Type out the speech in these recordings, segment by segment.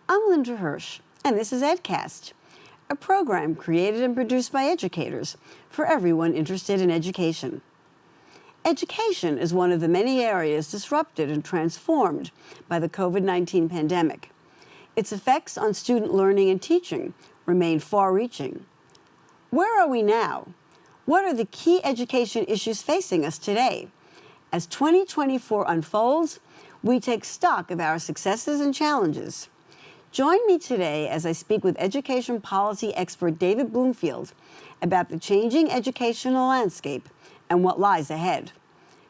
I'm Linda Hirsch, and this is EdCast, a program created and produced by educators for everyone interested in education. Education is one of the many areas disrupted and transformed by the COVID-19 pandemic. Its effects on student learning and teaching remain far-reaching. Where are we now? What are the key education issues facing us today? As 2024 unfolds, we take stock of our successes and challenges. Join me today as I speak with education policy expert David Bloomfield about the changing educational landscape and what lies ahead.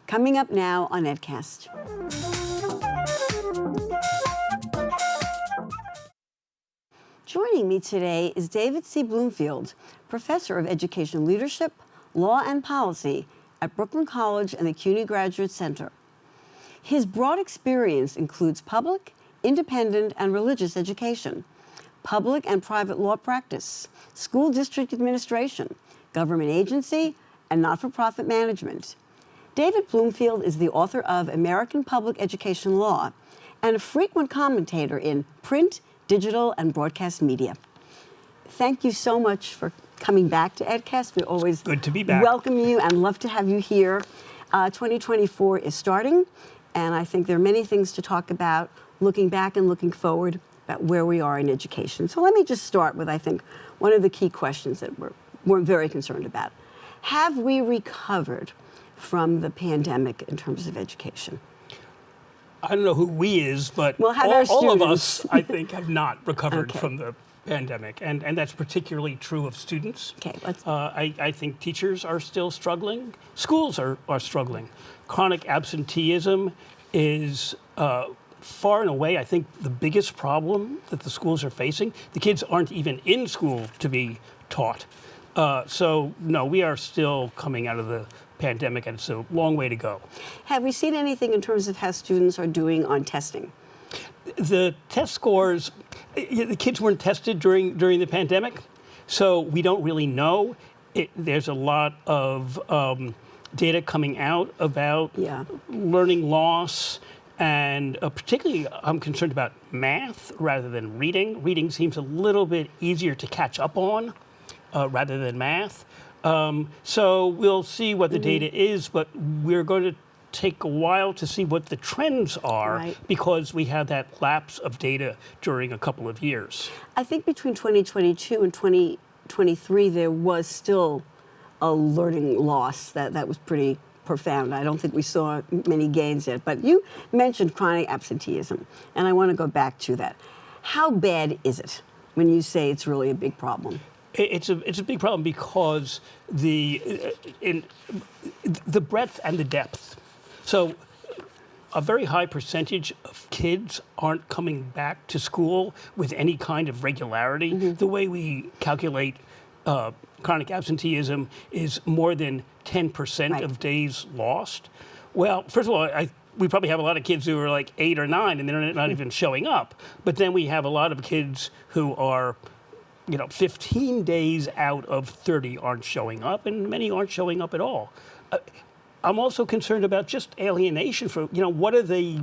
Coming up now on EdCast. Joining me today is David C. Bloomfield, Professor of Education Leadership, Law and Policy at Brooklyn College and the CUNY Graduate Center. His broad experience includes public, independent, and religious education, public and private law practice, school district administration, government agency, and not-for-profit management. David Bloomfield is the author of American Public Education Law and a frequent commentator in print, digital, and broadcast media. Thank you so much for coming back to EdCast. We always good to be back. Welcome you and love to have you here. 2024 is starting, and I think there are many things to talk about, looking back and looking forward about where we are in education. So let me just start with, I think, one of the key questions that we're very concerned about. Have we recovered from the pandemic in terms of education? I don't know who we is, but We'll have all of us, I think, have not recovered Okay. from the pandemic, and that's particularly true of students. Okay, let's. I think teachers are still struggling. Schools are struggling. Chronic absenteeism is far and away, I think, the biggest problem that the schools are facing. The kids aren't even in school to be taught. So, no, we are still coming out of the pandemic, and it's a long way to go. Have we seen anything in terms of how students are doing on testing? The test scores, the kids weren't tested during the pandemic, so we don't really know. There's a lot of data coming out about learning loss, and particularly I'm concerned about math rather than reading. Reading seems a little bit easier to catch up on rather than math. So we'll see what the data is, but we're going to take a while to see what the trends are because we had that lapse of data during a couple of years. I think between 2022 and 2023, there was still a learning loss that was pretty profound. I don't think we saw many gains yet, but you mentioned chronic absenteeism, and I want to go back to that. How bad is it when you say it's really a big problem? It's a big problem because the breadth and the depth. So a very high percentage of kids aren't coming back to school with any kind of regularity. The way we calculate chronic absenteeism is more than 10% of days lost. Well, first of all, we probably have a lot of kids who are like 8 or 9 and they're not even showing up. But then we have a lot of kids who are 15 days out of 30 aren't showing up, and many aren't showing up at all. I'm also concerned about just alienation for, what are they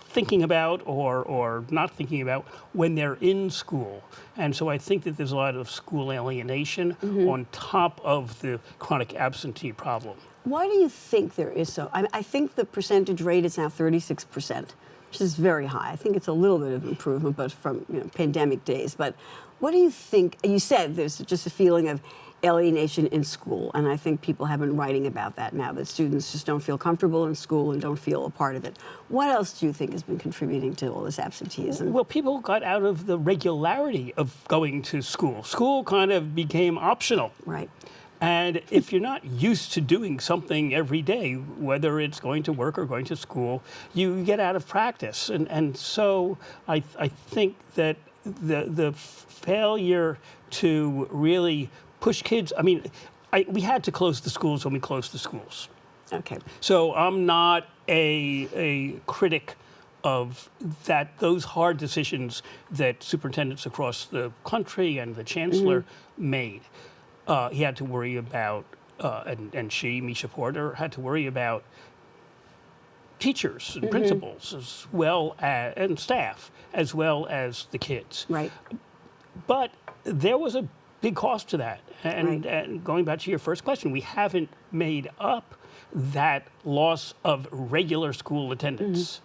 thinking about or not thinking about when they're in school? And so I think that there's a lot of school alienation on top of the chronic absentee problem. Why do you think there is so? I think the percentage rate is now 36%, which is very high. I think it's a little bit of improvement, but from pandemic days. But what do you think? You said there's just a feeling of alienation in school, and I think people have been writing about that now, that students just don't feel comfortable in school and don't feel a part of it. What else do you think has been contributing to all this absenteeism? Well, people got out of the regularity of going to school. School kind of became optional. Right. And if you're not used to doing something every day, whether it's going to work or going to school, you get out of practice. And so I think that the failure to really push kids, we had to close the schools when we closed the schools. Okay. So I'm not a critic of those hard decisions that superintendents across the country and the chancellor made. He had to worry about, and she, Misha Porter, had to worry about teachers and principals as well as, and staff, as well as the kids. Right. But there was a big cost to that. And, Right. and going back to your first question, we haven't made up that loss of regular school attendance.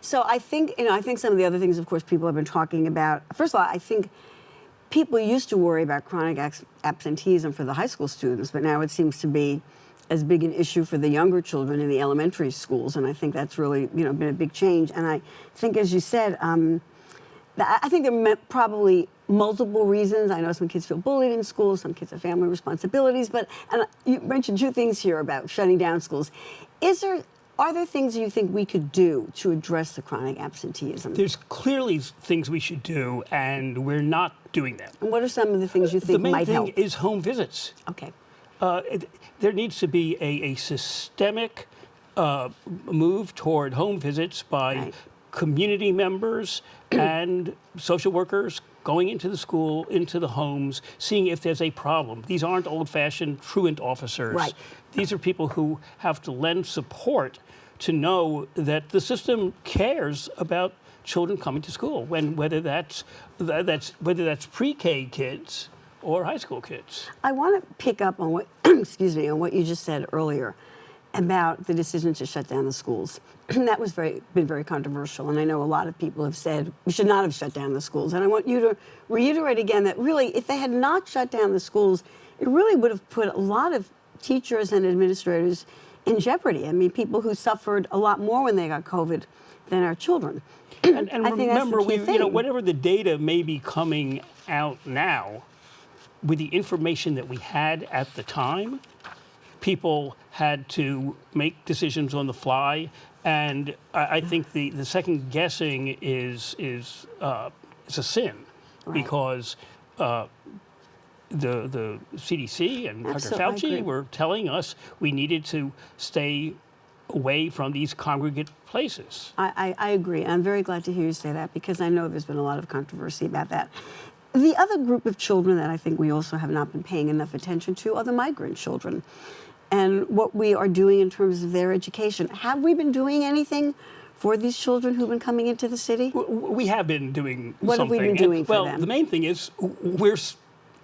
So I think, I think some of the other things, of course, people have been talking about. First of all, I think people used to worry about chronic absenteeism for the high school students, but now it seems to be as big an issue for the younger children in the elementary schools, and I think that's really, been a big change. And I think, as you said, I think there are probably multiple reasons. I know some kids feel bullied in schools, some kids have family responsibilities, and you mentioned two things here about shutting down schools. Are there things you think we could do to address the chronic absenteeism? There's clearly things we should do, and we're not doing them. And what are some of the things you think might help? The main thing is home visits. Okay. There needs to be a systemic move toward home visits by Right. community members and social workers going into the school, into the homes, seeing if there's a problem. These aren't old-fashioned truant officers. Right. These are people who have to lend support to know that the system cares about children coming to school, whether that's pre-K kids or high school kids. I want to pick up on what, excuse me, on what you just said earlier about the decision to shut down the schools. That was been very controversial, and I know a lot of people have said we should not have shut down the schools. And I want you to reiterate again that really, if they had not shut down the schools, it really would have put a lot of teachers and administrators in jeopardy. I mean, people who suffered a lot more when they got COVID than our children. And I think remember, that's the key thing. whatever the data may be coming out now, with the information that we had at the time, people had to make decisions on the fly, and I think the second guessing is a sin, Right. because the CDC and Dr. Absolutely, I agree. Fauci were telling us we needed to stay away from these congregate places. I agree. I'm very glad to hear you say that, because I know there's been a lot of controversy about that. The other group of children that I think we also have not been paying enough attention to are the migrant children, and what we are doing in terms of their education. Have we been doing anything for these children who've been coming into the city? We have been doing What have something. we been doing for well, them? the main thing is we're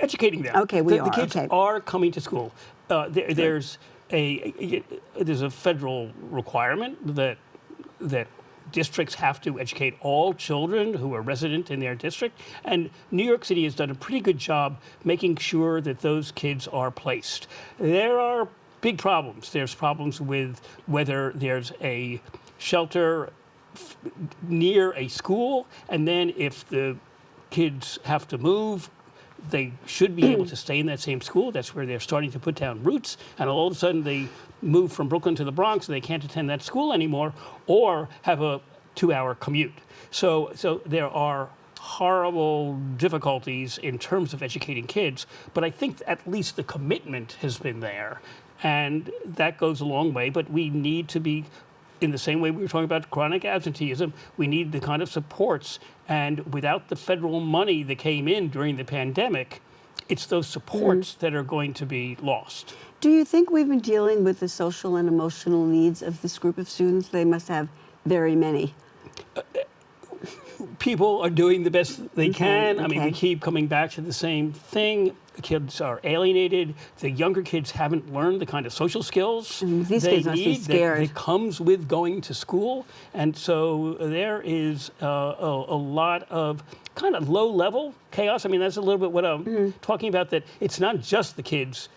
educating them. Okay, we the are, kids okay. are coming to school. There's a federal requirement that districts have to educate all children who are resident in their district, and New York City has done a pretty good job making sure that those kids are placed. There are big problems. There's problems with whether there's a shelter near a school, and then if the kids have to move, they should be able to stay in that same school. That's where they're starting to put down roots, and all of a sudden they move from Brooklyn to the Bronx and they can't attend that school anymore, or have a 2-hour commute. So there are horrible difficulties in terms of educating kids, but I think at least the commitment has been there, and that goes a long way. But we need to be, in the same way we were talking about chronic absenteeism, we need the kind of supports, and without the federal money that came in during the pandemic, it's those supports that are going to be lost. Do you think we've been dealing with the social and emotional needs of this group of students? They must have very many. People are doing the best they can. I mean, we okay. keep coming back to the same thing. The kids are alienated. The younger kids haven't learned the kind of social skills These they kids must be need scared. that comes with going to school. And so there is a lot of kind of low-level chaos. I mean, that's a little bit what I'm talking about, that it's not just the kids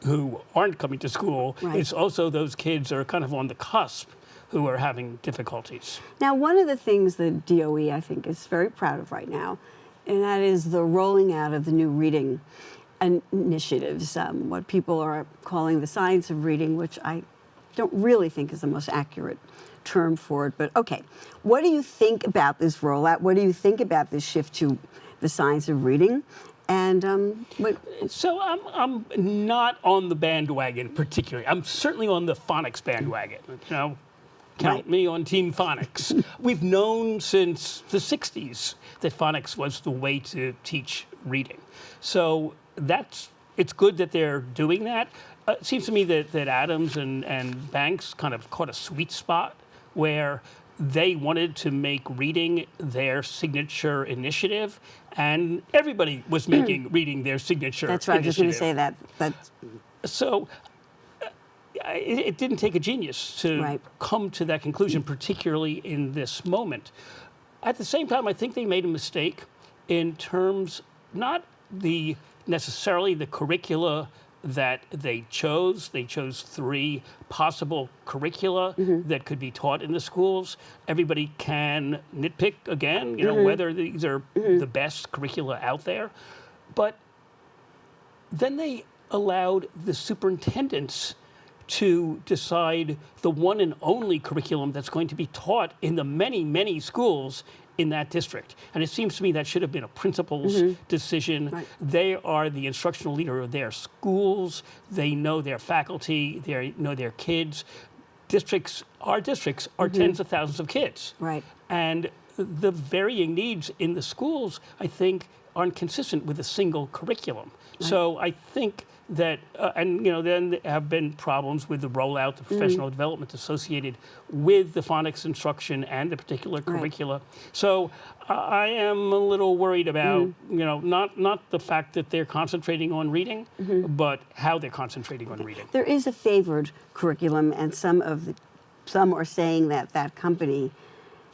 who aren't coming to school. Right. It's also those kids that are kind of on the cusp who are having difficulties. Now, one of the things that DOE, I think, is very proud of right now, and that is the rolling out of the new reading initiatives, what people are calling the science of reading, which I don't really think is the most accurate term for it. But okay, what do you think about this rollout? What do you think about this shift to the science of reading? And So I'm not on the bandwagon particularly. I'm certainly on the phonics bandwagon. Count Right. me on Team Phonics. We've known since the 60s that phonics was the way to teach reading. So it's good that they're doing that. it seems to me that Adams and Banks kind of caught a sweet spot where they wanted to make reading their signature initiative, and everybody was making reading their signature That's right. initiative. I was going to say that. So it didn't take a genius to come to that conclusion, particularly in this moment. At the same time, I think they made a mistake in terms, not necessarily the curricula that they chose. They chose 3 possible curricula that could be taught in the schools. Everybody can nitpick again, whether these are the best curricula out there. But then they allowed the superintendents to decide the one and only curriculum that's going to be taught in the many, many schools in that district. And it seems to me that should have been a principal's decision. Right. They are the instructional leader of their schools. They know their faculty. They know their kids. Our districts are tens of thousands of kids. Right. And the varying needs in the schools, I think, aren't consistent with a single curriculum. Right. So I think that, and then there have been problems with the rollout, the professional development associated with the phonics instruction and the particular curricula. So I am a little worried about, not the fact that they're concentrating on reading, but how they're concentrating on reading. There is a favored curriculum, and some are saying that company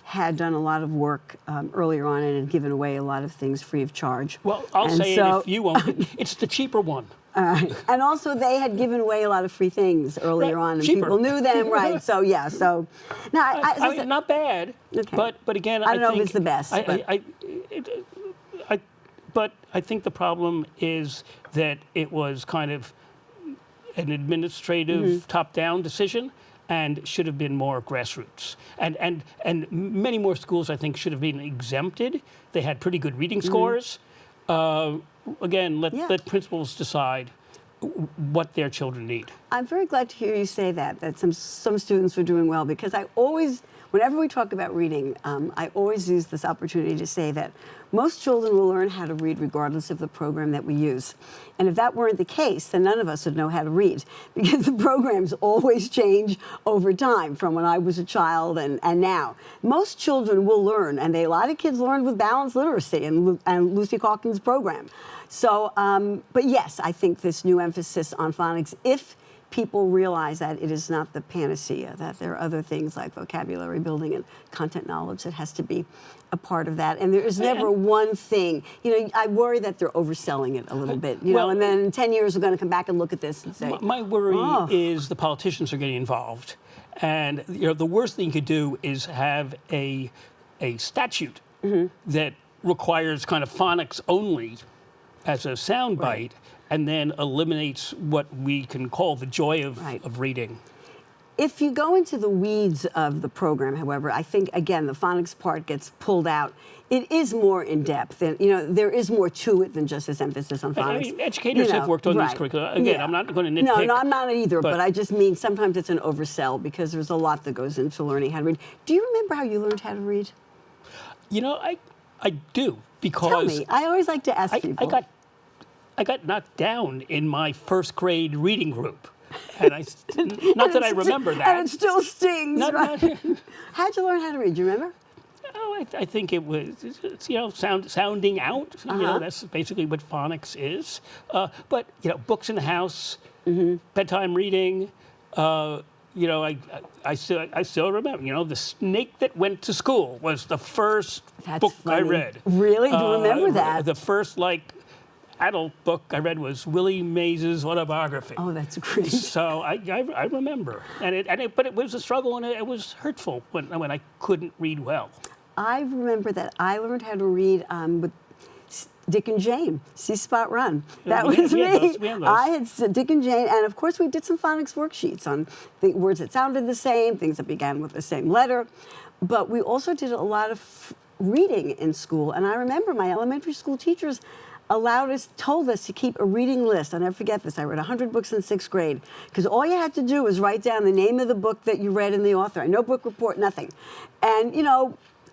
had done a lot of work earlier on and had given away a lot of things free of charge. Well, I'll say it if you won't. It's the cheaper one. And also, they had given away a lot of free things earlier on, and cheaper. people knew them, right? So yeah, so now I mean, not bad, but again, I don't know if it's the best. But I think the problem is that it was kind of an administrative top-down decision, and should have been more grassroots. And many more schools, I think, should have been exempted. They had pretty good reading scores. Again, let principals decide what their children need. I'm very glad to hear you say that some students are doing well, because I always, whenever we talk about reading, I always use this opportunity to say that most children will learn how to read regardless of the program that we use. And if that weren't the case, then none of us would know how to read, because the programs always change over time, from when I was a child and now. Most children will learn, and a lot of kids learned with balanced literacy and Lucy Calkins' program. So, but yes, I think this new emphasis on phonics, if people realize that it is not the panacea, that there are other things like vocabulary building and content knowledge that has to be a part of that. And there is never one thing. I worry that they're overselling it a little bit, and then in 10 years we're going to come back and look at this and say, my worry is the politicians are getting involved. And the worst thing you could do is have a statute that requires kind of phonics only as a soundbite, and then eliminates what we can call the joy of reading. If you go into the weeds of the program, however, I think, again, the phonics part gets pulled out. It is more in-depth. There is more to it than just this emphasis on phonics. I mean, educators have worked on these curricula. Again, I'm not going to nitpick. No, I'm not either, but I just mean sometimes it's an oversell, because there's a lot that goes into learning how to read. Do you remember how you learned how to read? I do, because... Tell me. I always like to ask people. I got knocked down in my first grade reading group. And not that I remember that. And it still stings, right? How'd you learn how to read? Do you remember? Oh, I think it was, sounding out. That's basically what phonics is. But, books in the house, bedtime reading. I still remember. The Snake That Went to School was the first book I read. Really? Do you remember that? The first, adult book I read was Willie Mays' autobiography. Oh, that's great. So I remember, but it was a struggle, and it was hurtful when I couldn't read well. I remember that I learned how to read with Dick and Jane, See Spot Run. That was me. I had Dick and Jane, and of course we did some phonics worksheets on the words that sounded the same, things that began with the same letter, but we also did a lot of reading in school. And I remember my elementary school teachers told us to keep a reading list. I'll never forget this. I read 100 books in 6th grade, because all you had to do was write down the name of the book that you read and the author. No book report, nothing. And,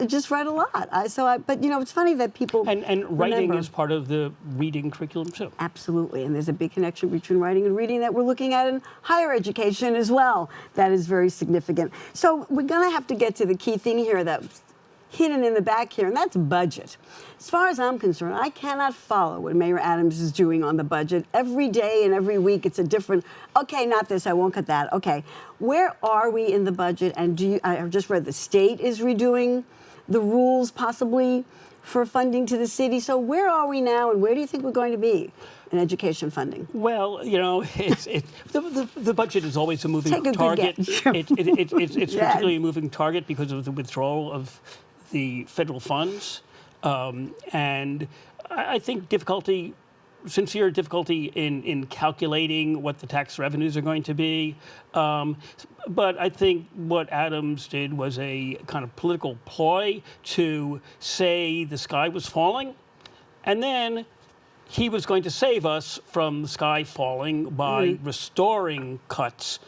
just read a lot. But it's funny that people And writing remember. is part of the reading curriculum too. Absolutely, and there's a big connection between writing and reading that we're looking at in higher education as well. That is very significant. So we're going to have to get to the key thing here that's hidden in the back here, and that's budget. As far as I'm concerned, I cannot follow what Mayor Adams is doing on the budget. Every day and every week, it's a different, okay, not this, I won't cut that. Okay, where are we in the budget? And I've just read the state is redoing the rules possibly for funding to the city. So where are we now, and where do you think we're going to be in education funding? Well, the budget is always a moving Take a good target. guess. It's Yeah. particularly a moving target because of the withdrawal of the federal funds, and I think sincere difficulty in calculating what the tax revenues are going to be. But I think what Adams did was a kind of political ploy to say the sky was falling, and then he was going to save us from the sky falling by restoring cuts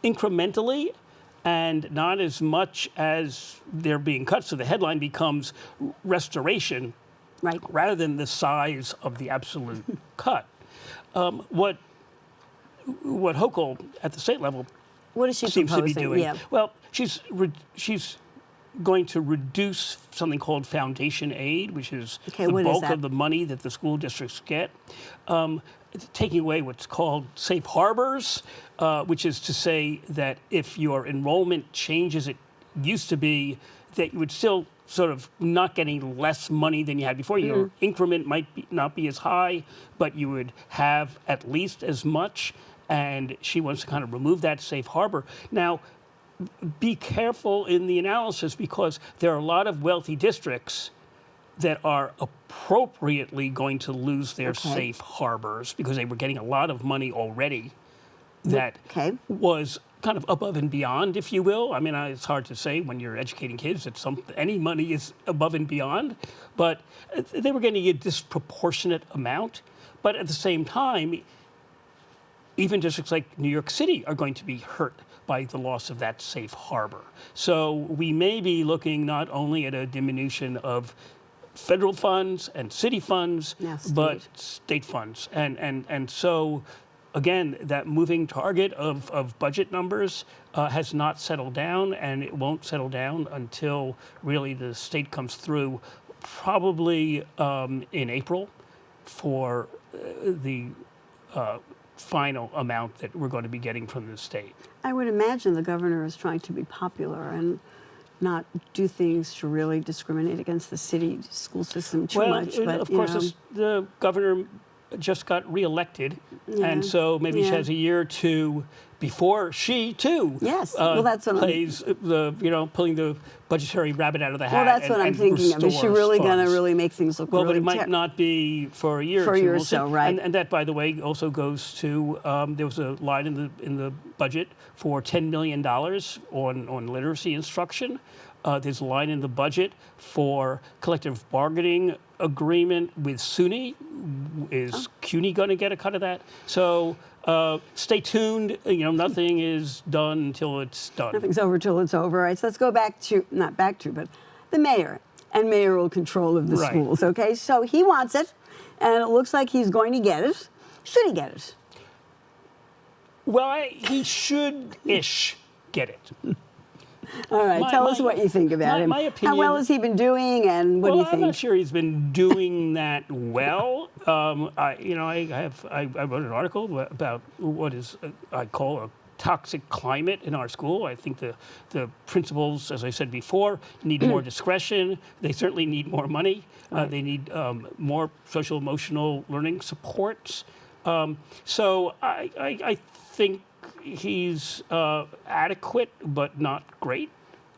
incrementally and not as much as they're being cut. So the headline becomes restoration Right. rather than the size of the absolute cut. What Hochul at the state level What is she seems to be proposing? doing, Yeah. well, she's going to reduce something called foundation aid, which is Okay, the what is bulk that? of the money that the school districts get. Taking away what's called safe harbors, which is to say that if your enrollment changes, it used to be that you would still sort of not getting less money than you had before. Your increment might not be as high, but you would have at least as much. And she wants to kind of remove that safe harbor. Now, be careful in the analysis because there are a lot of wealthy districts that are appropriately going to lose their safe harbors because they were getting a lot of money already that was kind of above and beyond, if you will. I mean, it's hard to say when you're educating kids that any money is above and beyond, but they were getting a disproportionate amount. But at the same time, even districts like New York City are going to be hurt by the loss of that safe harbor. So we may be looking not only at a diminution of federal funds and city funds, but state funds. And so, again, that moving target of budget numbers has not settled down, and it won't settle down until really the state comes through, probably in April, for the final amount that we're going to be getting from the state. I would imagine the governor is trying to be popular and not do things to really discriminate against the city school system too much. But of course, the governor just got reelected, and so maybe she has a year or two before she too well, that's what plays pulling the budgetary rabbit out of the hat. Well, that's what I'm thinking of. Is she really going to really make things look well? really But it might not be for a year. For or a two. year or We'll so, see. right? And that, by the way, also goes to there was a line in the budget for $10 million on literacy instruction. There's a line in the budget for collective bargaining agreement with SUNY. Is CUNY going to get a cut of that? So stay tuned. Nothing is done until it's done. Nothing's over till it's over. All right, so let's go back to, not back to, but the mayor and mayoral control of the schools, okay? So he wants it, and it looks like he's going to get it. Should he get it? Well, he should-ish get it. All right, tell us what you think about him. My opinion, how well has he been doing, and what do you think? I'm not sure he's been doing that well. I wrote an article about what I call a toxic climate in our school. I think the principals, as I said before, need more discretion. They certainly need more money. They need more social emotional learning supports. So I think he's adequate but not great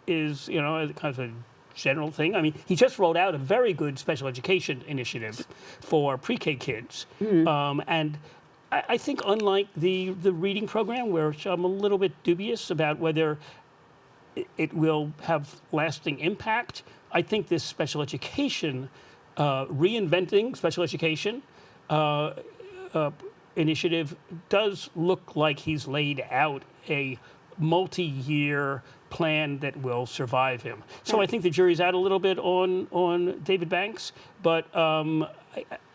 is kind of a general thing. I mean, he just rolled out a very good special education initiative for pre-K kids, and I think unlike the reading program, which I'm a little bit dubious about whether it will have lasting impact, I think this special education, reinventing special education initiative does look like he's laid out a multi-year plan that will survive him. So I think the jury's out a little bit on David Banks, but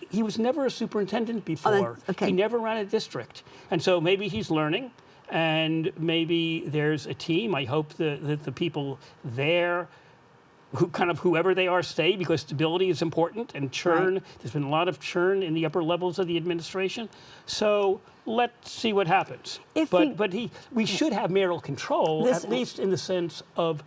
he was never a superintendent before. Okay. He never ran a district. And so maybe he's learning, and maybe there's a team. I hope that the people there, whoever they are, stay, because stability is important, and churn. Right. There's been a lot of churn in the upper levels of the administration. So let's see what happens. We should have mayoral control, at least in the sense of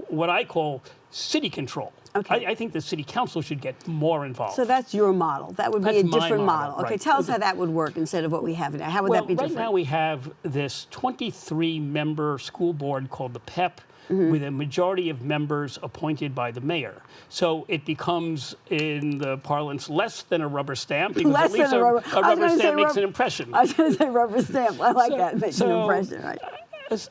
what I call city control. Okay. I think the city council should get more involved. So that's your model. That would be a different model. Okay, right. Tell us how that would work instead of what we have now. How would that be different? Right now we have this 23-member school board called the PEP, with a majority of members appointed by the mayor. So it becomes, in the parlance, less than a rubber stamp, because at least a rubber stamp makes an impression. I was going to say rubber stamp. I like that. Makes an impression. Right.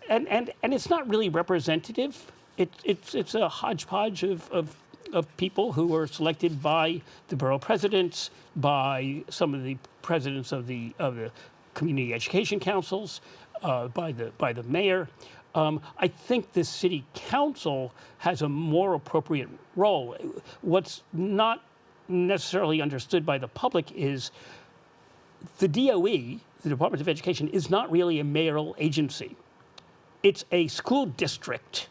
And it's not really representative. It's a hodgepodge of people who are selected by the borough presidents, by some of the presidents of the community education councils, by the mayor. I think the city council has a more appropriate role. What's not necessarily understood by the public is the DOE, the Department of Education, is not really a mayoral agency. It's a school district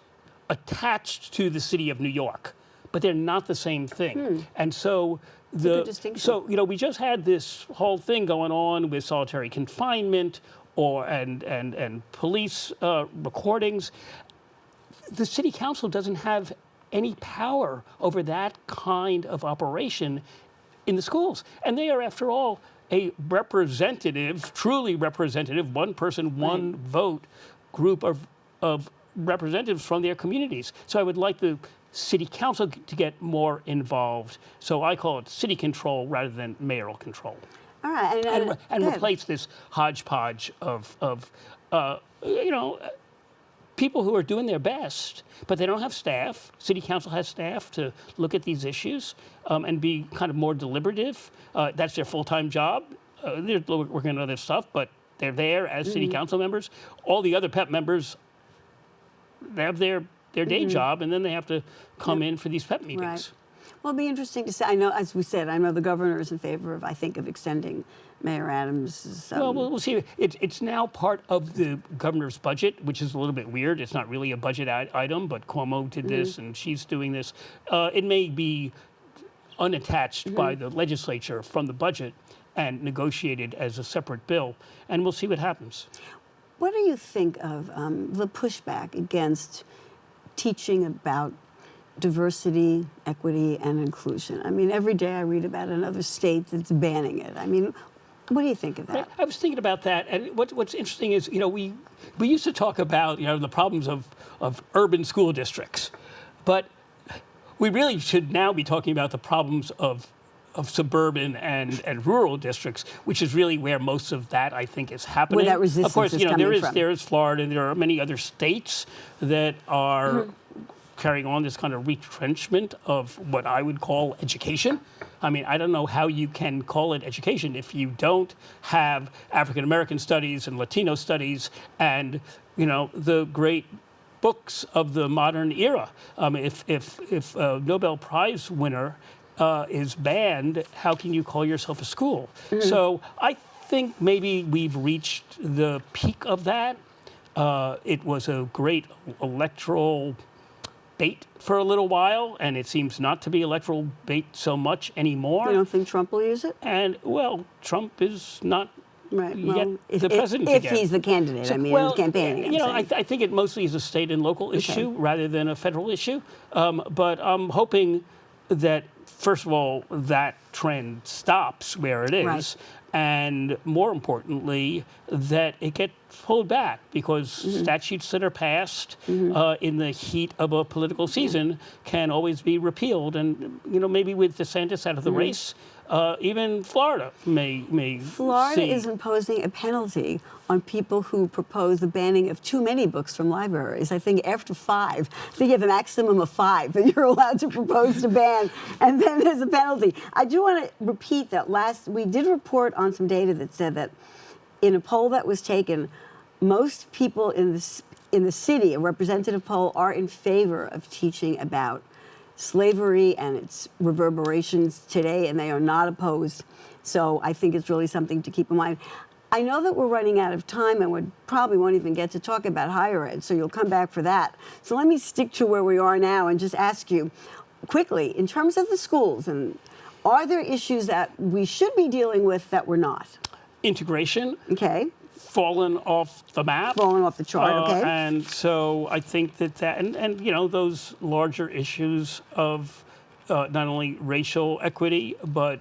attached to the city of New York, but they're not the same thing. And so we just had this whole thing going on with solitary confinement and police recordings. The city council doesn't have any power over that kind of operation in the schools. And they are, after all, a representative, truly representative, one person, one vote group of representatives from their communities. So I would like the city council to get more involved. So I call it city control rather than mayoral control. All right, and replace this hodgepodge of people who are doing their best, but they don't have staff. City council has staff to look at these issues and be kind of more deliberative. That's their full-time job. They're working on other stuff, but they're there as city council members. All the other PEP members, they have their day job, and then they have to come in for these PEP meetings. Right. Well, it'll be interesting to see. I know, as we said, I know the governor is in favor of, extending Mayor Adams'. Well, we'll see. It's now part of the governor's budget, which is a little bit weird. It's not really a budget item, but Cuomo did this, and she's doing this. It may be unattached by the legislature from the budget and negotiated as a separate bill, and we'll see what happens. What do you think of the pushback against teaching about diversity, equity, and inclusion? I mean, every day I read about another state that's banning it. I mean, what do you think of that? I was thinking about that, and what's interesting is, we used to talk about, the problems of urban school districts, but we really should now be talking about the problems of suburban and rural districts, which is really where most of that, I think, is happening. Where that resistance of course, is coming from. there is Florida, and there are many other states that are carrying on this kind of retrenchment of what I would call education. I mean, I don't know how you can call it education if you don't have African American studies and Latino studies and, the great books of the modern era. If a Nobel Prize winner is banned, how can you call yourself a school? So I think maybe we've reached the peak of that. It was a great electoral bait for a little while, and it seems not to be electoral bait so much anymore. You don't think Trump will use it? And, Trump is not yet if, the president if again. he's the candidate, campaigning. I think it mostly is a state and local issue rather than a federal issue. But I'm hoping that, first of all, that trend stops where it is, and more importantly, that it gets pulled back, because statutes that are passed in the heat of a political season can always be repealed. And, maybe with DeSantis out of the race, even Florida may Florida is imposing a penalty on people who propose the banning of too many books from libraries. I think after 5, you have a maximum of 5 that you're allowed to propose to ban, and then there's a penalty. I do want to repeat that we did report on some data that said that in a poll that was taken, most people in in the city, a representative poll, are in favor of teaching about slavery and its reverberations today, and they are not opposed. So I think it's really something to keep in mind. I know that we're running out of time and we probably won't even get to talk about higher ed, so you'll come back for that. So let me stick to where we are now and just ask you quickly, in terms of the schools, and are there issues that we should be dealing with that we're not? Integration. Okay. Fallen off the map. Fallen off the chart, okay. And so I think that and you know, those larger issues of not only racial equity, but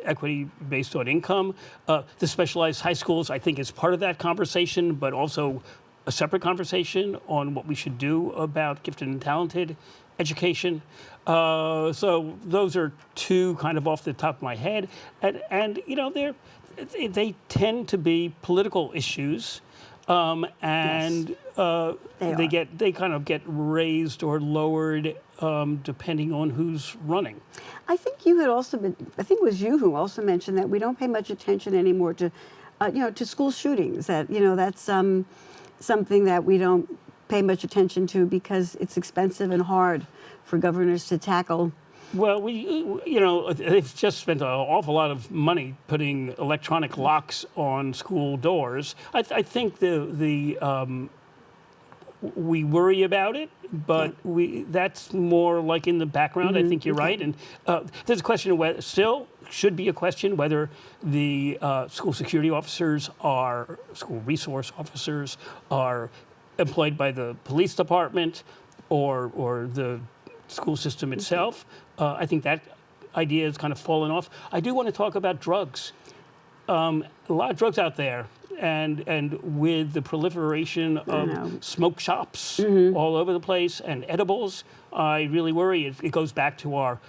equity based on income. The specialized high schools, I think, is part of that conversation, but also a separate conversation on what we should do about gifted and talented education. So those are two kind of off the top of my head. And you know, they tend to be political issues. And Yes, they kind of get raised or lowered depending on who's running. I think you had also been, I think it was you who also mentioned that we don't pay much attention anymore to, to school shootings. That, that's something that we don't pay much attention to because it's expensive and hard for governors to tackle. Well, they've just spent an awful lot of money putting electronic locks on school doors. I think we worry about it, but that's more like in the background. I think you're right. And there's a question of whether, still should be a question whether the school security officers school resource officers are employed by the police department or the school system itself. I think that idea has kind of fallen off. I do want to talk about drugs. A lot of drugs out there, and with the proliferation of smoke shops all over the place and edibles, I really worry. It goes back to our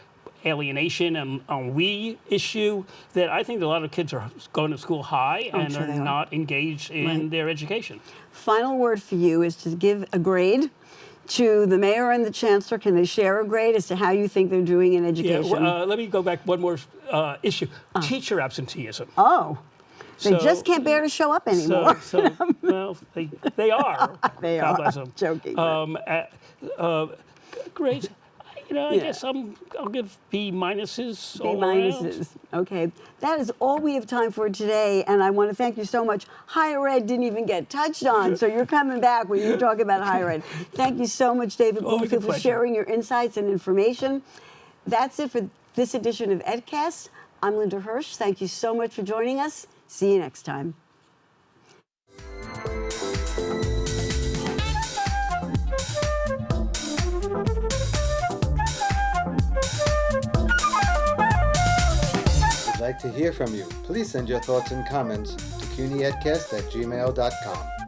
alienation and we issue that I think a lot of kids are going to school high and are not engaged in their education. Final word for you is to give a grade to the mayor and the chancellor. Can they share a grade as to how you think they're doing in education? Yeah, let me go back one more issue. Teacher absenteeism. Oh, they just can't bear to show up anymore. Well, they are. They God are. bless them. Joking. Grades. I guess I'll give B minuses. B minuses. Okay. That is all we have time for today, and I want to thank you so much. Higher ed didn't even get touched on, so you're coming back when you talk about higher ed. Thank you so much, David Bloomfield, for sharing your insights and information. That's it for this edition of EdCast. I'm Linda Hirsch. Thank you so much for joining us. See you next time. We'd like to hear from you. Please send your thoughts and comments to cunyedcast@gmail.com.